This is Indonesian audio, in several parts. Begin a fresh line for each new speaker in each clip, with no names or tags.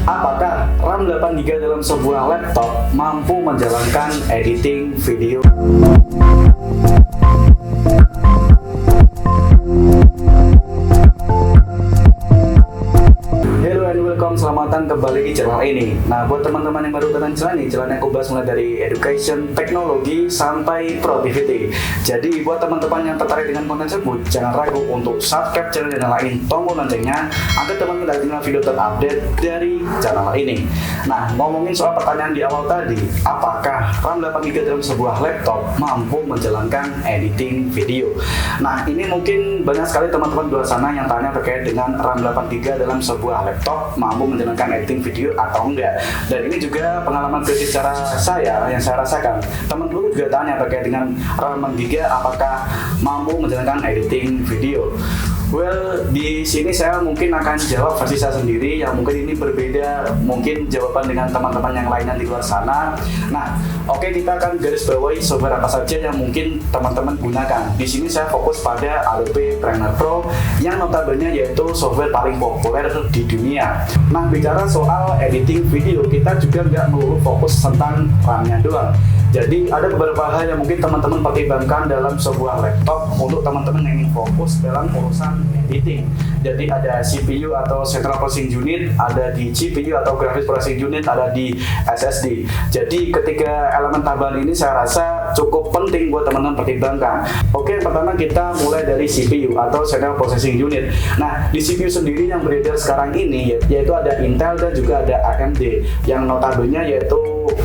Apakah RAM 8GB dalam sebuah laptop mampu menjalankan editing video? Selamat datang kembali di channel ini. Nah, buat teman-teman yang baru datang channel ini, channel yang aku bahas mulai dari education, teknologi, sampai productivity. Jadi, buat teman-teman yang tertarik dengan konten tersebut, jangan ragu untuk subscribe channel dan nyalain tombol loncengnya agar teman-teman dapat tinggal video terupdate dari channel ini. Nah, ngomongin soal pertanyaan di awal tadi, apakah RAM 8GB dalam sebuah laptop mampu menjalankan editing video? Nah, ini mungkin banyak sekali teman-teman di luar sana yang tanya terkait dengan RAM 8GB dalam sebuah laptop mampu menjalankan editing video atau enggak. Dan ini juga pengalaman pribadi secara saya yang saya rasakan. Teman-teman juga tanya terkait dengan RAM 8GB apakah mampu menjalankan editing video. Well, di sini saya mungkin akan jawab versi saya sendiri yang mungkin ini berbeda mungkin jawaban dengan teman-teman yang lainnya di luar sana. Nah, oke, kita akan garis bawahi software apa saja yang mungkin teman-teman gunakan. Di sini saya fokus pada Adobe Premiere Pro yang notabene yaitu software paling populer di dunia. Nah, bicara soal editing video, kita juga nggak melulu fokus tentang RAM-nya doang. Jadi ada beberapa hal yang mungkin teman-teman pertimbangkan dalam sebuah laptop untuk teman-teman yang ingin fokus dalam urusan editing. Jadi ada CPU atau Central Processing Unit, ada di GPU atau Graphics Processing Unit, ada di SSD. Jadi ketiga elemen tambahan ini saya rasa cukup penting buat teman-teman pertimbangkan. Oke, yang pertama kita mulai dari CPU atau Central Processing Unit. Nah, di CPU sendiri yang beredar sekarang ini yaitu ada Intel dan juga ada AMD. Yang notabene yaitu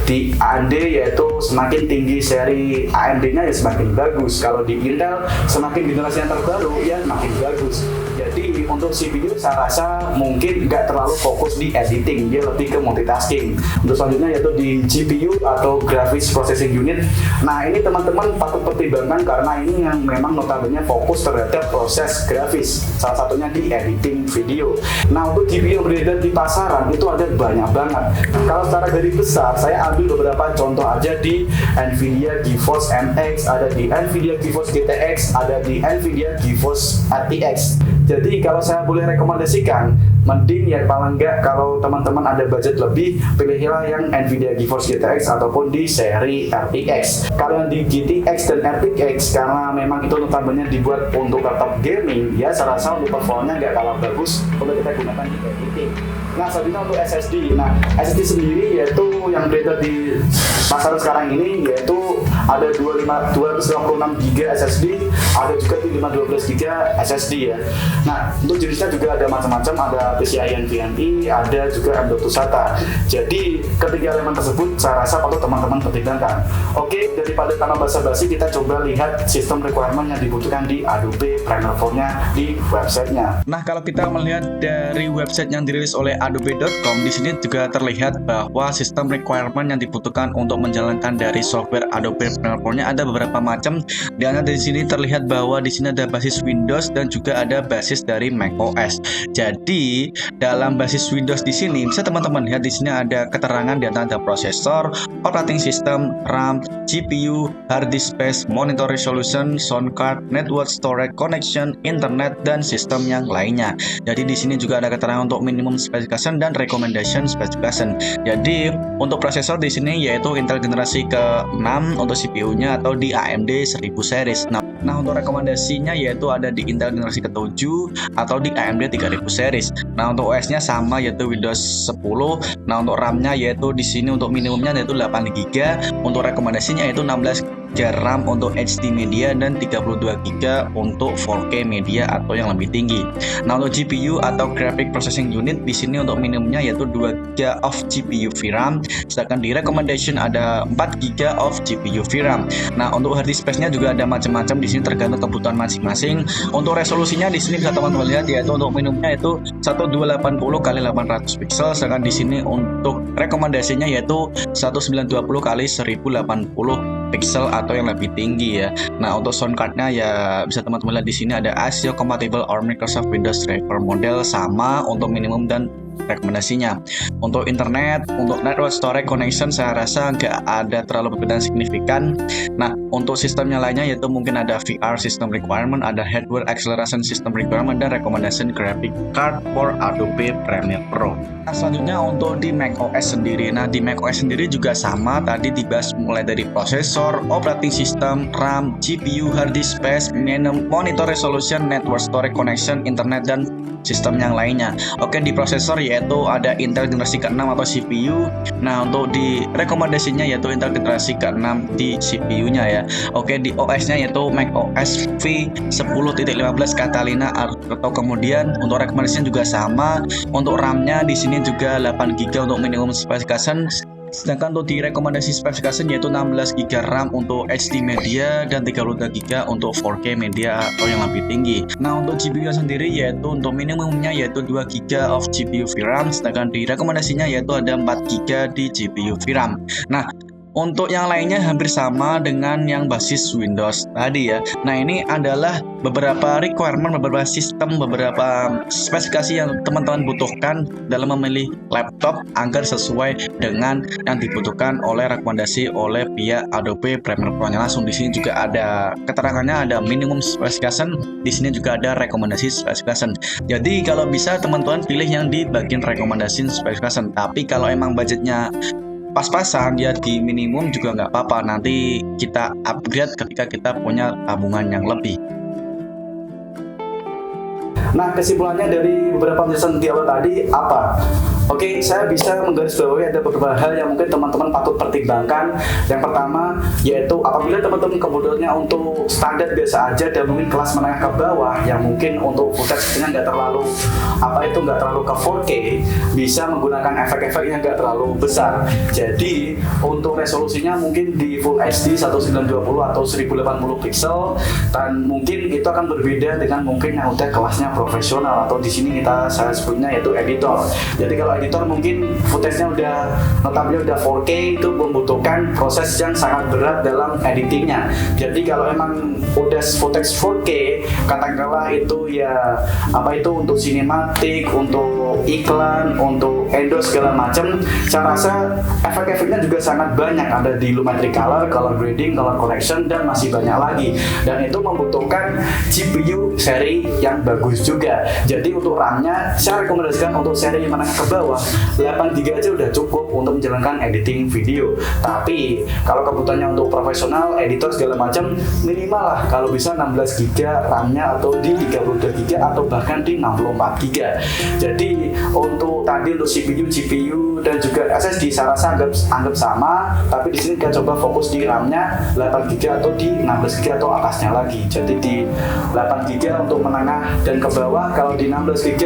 di AMD yaitu semakin tinggi seri AMD-nya ya semakin bagus. Kalau di Intel semakin generasi yang terbaru ya makin bagus. Jadi untuk CPU saya rasa mungkin nggak terlalu fokus di editing, dia lebih ke multitasking. Untuk selanjutnya yaitu di GPU atau Graphics Processing Unit. Nah, ini teman-teman patut pertimbangkan karena ini yang memang notabene fokus terhadap proses grafis, salah satunya di editing video. Nah, untuk GPU yang beredar di pasaran itu ada banyak banget. Kalau secara garis besar saya ambil beberapa contoh aja di Nvidia GeForce MX, ada di Nvidia GeForce GTX, ada di Nvidia GeForce RTX. Jadi kalau saya boleh rekomendasikan, mending ya paling enggak kalau teman-teman ada budget lebih, pilihlah yang Nvidia GeForce GTX ataupun di seri RTX. Kalau yang di GTX dan RTX karena memang itu notabene dibuat untuk laptop gaming, ya saya rasa untuk performanya nggak kalah bagus untuk kita gunakan di editing. Nah, selanjutnya untuk SSD. Nah, SSD sendiri yaitu yang beredar di pasar sekarang ini yaitu ada 256GB SSD, ada juga 512GB SSD ya. Nah, untuk jenisnya juga ada macam-macam, ada PCIe NVMe, ada juga M.2 SATA. Jadi, ketiga elemen tersebut saya rasa patut teman-teman pertimbangkan. Oke, daripada tanpa basa-basi kita coba lihat sistem requirement yang dibutuhkan di Adobe Premiere Pro-nya di websitenya. Nah, kalau kita melihat dari website yang dirilis oleh adobe.com, di sini juga terlihat bahwa sistem requirement yang dibutuhkan untuk menjalankan dari software Adobe Premiere Pro-nya ada beberapa macam. Di mana di sini terlihat bahwa di sini ada basis Windows dan juga ada basis dari macOS. Jadi dalam basis Windows di sini bisa teman-teman lihat di sini ada keterangan di antara prosesor, operating system, RAM, GPU, hard disk space, monitor resolution, sound card, network storage, connection, internet dan sistem yang lainnya. Jadi di sini juga ada keterangan untuk minimum specification dan recommendation specification. Jadi untuk prosesor di sini yaitu Intel generasi ke-6 untuk CPU-nya atau di AMD 1000 series. Nah, untuk rekomendasinya yaitu ada di Intel generasi ke-7 atau di AMD 3000 series. Nah, untuk OS-nya sama yaitu Windows 10. Nah, untuk RAM-nya yaitu di sini untuk minimumnya yaitu 8GB, untuk rekomendasinya yaitu 16GB RAM untuk HD media dan 32GB untuk 4K media atau yang lebih tinggi. Nah, untuk GPU atau Graphic Processing Unit di sini untuk minimumnya yaitu 2GB of GPU VRAM, sedangkan di recommendation ada 4GB of GPU VRAM. Nah, untuk hard disk space-nya juga ada macam-macam di sini tergantung kebutuhan masing-masing. Untuk resolusinya di sini bisa teman-teman lihat yaitu untuk minimumnya yaitu 1280x800 pixel, sedangkan di sini untuk rekomendasinya yaitu 1920x1080 pixel atau yang lebih tinggi ya. Nah, untuk sound card-nya ya bisa teman-teman lihat di sini ada ASIO compatible or Microsoft Windows Driver model sama untuk minimum dan
rekomendasinya. Untuk internet, untuk network storage connection saya rasa nggak ada terlalu perbedaan signifikan. Nah, untuk sistemnya lainnya yaitu mungkin ada VR system requirement, ada hardware acceleration system requirement, dan recommendation graphic card for Adobe Premiere Pro. Nah, selanjutnya untuk di macOS sendiri. Nah, di macOS sendiri juga sama, tadi dibahas mulai dari prosesor, operating system, RAM, GPU, hard disk space, monitor resolution, network storage connection, internet, dan sistem yang lainnya. Oke, di prosesor yaitu ada Intel generasi ke-6 atau CPU. Nah, untuk di rekomendasinya yaitu Intel generasi ke-6 di CPU-nya ya. Oke, di OS-nya yaitu macOS v10.15 Catalina, atau kemudian untuk rekomendasinya juga sama. Untuk RAM-nya di sini juga 8GB untuk minimum specification. Sedangkan untuk di rekomendasi specification yaitu 16GB RAM untuk HD media dan 32GB untuk 4K media atau yang lebih tinggi. Nah, untuk GPU sendiri yaitu untuk minimumnya yaitu 2GB of GPU VRAM, sedangkan di rekomendasinya yaitu ada 4GB di GPU VRAM. Nah, untuk yang lainnya hampir sama dengan yang basis Windows tadi ya. Nah, ini adalah beberapa requirement, beberapa sistem, beberapa spesifikasi yang teman-teman butuhkan dalam memilih laptop agar sesuai dengan yang dibutuhkan oleh rekomendasi oleh pihak Adobe Premiere Pro. Langsung di sini juga ada keterangannya, ada minimum specification, di sini juga ada rekomendasi specification. Jadi kalau bisa teman-teman pilih yang di bagian rekomendasi specification. Tapi kalau emang budgetnya pas-pasan ya di minimum juga nggak apa-apa, nanti kita upgrade ketika kita punya tabungan yang lebih.
Nah, kesimpulannya dari beberapa penjelasan di awal tadi apa? Oke, saya bisa menggarisbawahi ada beberapa hal yang mungkin teman-teman patut pertimbangkan. Yang pertama, yaitu apabila teman-teman kebutuhannya untuk standar biasa aja dan mungkin kelas menengah ke bawah, yang mungkin untuk footage-nya nggak terlalu ke 4K, bisa menggunakan efek-efek yang nggak terlalu besar. Jadi untuk resolusinya mungkin di Full HD 1920 atau 1080 pixel, dan mungkin itu akan berbeda dengan mungkin yang udah kelasnya profesional, atau di sini saya sebutnya yaitu editor. Jadi kalau editor mungkin footage-nya notabene udah 4K, itu membutuhkan proses yang sangat berat dalam editingnya. Jadi kalau emang udah footage 4K, katakanlah itu ya untuk sinematik, untuk iklan, untuk endorse segala macam, saya rasa efek-efeknya juga sangat banyak, ada di Lumetri Color, color grading, color correction, dan masih banyak lagi. Dan itu membutuhkan GPU seri yang bagus juga. Jadi untuk RAM-nya saya rekomendasikan untuk seri menengah ke bawah 8GB aja udah cukup untuk menjalankan editing video. Tapi kalau kebutuhannya untuk profesional, editor segala macam, minimal lah kalau bisa 16GB RAM-nya, atau di 32GB atau bahkan di 64GB. Jadi untuk CPU, GPU, dan juga SSD saya rasa anggap sama, tapi di sini kita coba fokus di RAM-nya 8GB atau di 16GB atau atasnya lagi. Jadi di 8GB untuk menengah dan ke bawah, kalau di 16GB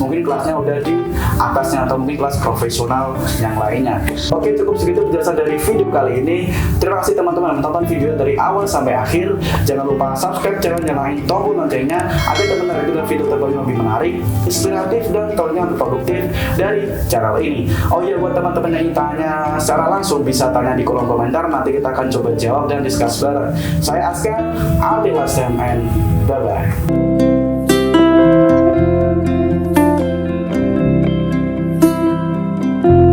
mungkin kelasnya udah di atasnya atau mungkin kelas profesional yang lainnya. Oke, cukup segitu penjelasan dari video kali ini. Terima kasih teman-teman yang menonton video dari awal sampai akhir. Jangan lupa subscribe channel, nyalain tombol loncengnya agar teman-teman itu video terbaru yang lebih menarik, inspiratif, dan tentunya produktif dari channel ini. Oh iya, buat teman-teman yang ingin tanya secara langsung bisa tanya di kolom komentar, nanti kita akan coba jawab dan discuss bareng. Saya Aska, I'll be last time, and bye-bye.